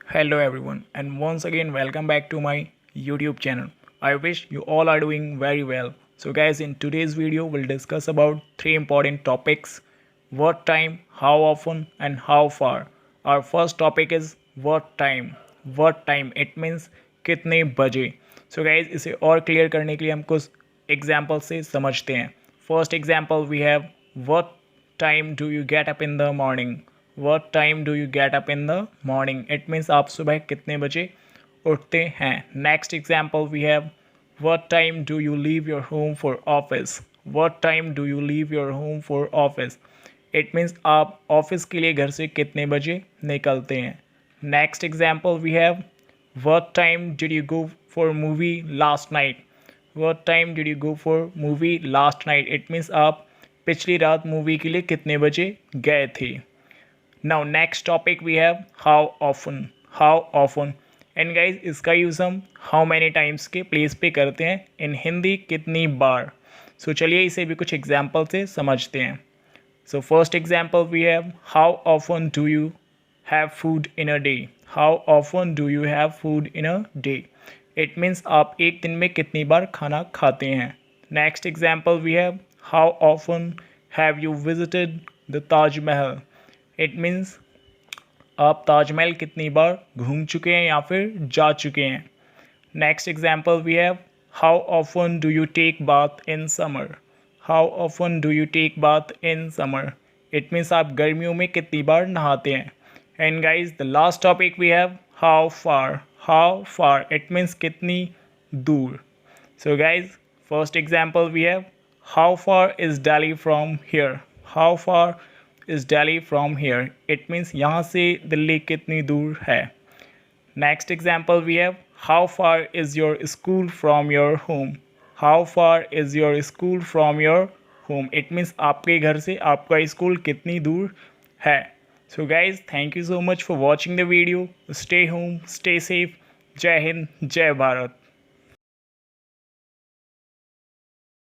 Hello everyone, and once again welcome back to my YouTube channel. I wish you all are doing very well. So guys, in today's video we'll discuss about three important topics: what time, how often and how far. Our first topic is what time. What time it means कितने बजे. So guys, इसे और clear करने के लिए हम कुछ example से समझते हैं. First example we have, what time do you get up in the morning? What time do you get up in the morning? It means आप सुबह कितने बजे उठते हैं. Next example we have, what time do you leave your home for office? What time do you leave your home for office? It means आप office के लिए घर से कितने बजे निकलते हैं. Next example we have, what time did you go for movie last night? What time did you go for movie last night? It means आप पिछली रात मूवी के लिए कितने बजे गए थे. Now next topic we have how often. How often. And guys, इसका यूज़ हम how many times के प्लेस पे करते हैं. इन हिंदी कितनी बार. So चलिए इसे भी कुछ एग्जाम्पल से समझते हैं. So first example we have, how often do you have food in a day? How often do you have food in a day? It means आप एक दिन में कितनी बार खाना खाते हैं. Next example we have, how often have you visited the Taj Mahal? It means आप ताजमहल कितनी बार घूम चुके हैं या फिर जा चुके हैं. Next example we have, how often do you take bath in summer? How often do you take bath in summer? It means आप गर्मियों में कितनी बार नहाते हैं. And guys, the last topic we have, how far. How far. It means कितनी दूर. So guys, first example we have, how far is Delhi from here? How far is Delhi from here? It means यहाँ से दिल्ली कितनी दूर है. Next example we have, how far is your school from your home? How far is your school from your home? It means आपके घर से आपका school कितनी दूर है. So guys, thank you so much for watching the video. Stay home, stay safe. जय हिंद, जय भारत.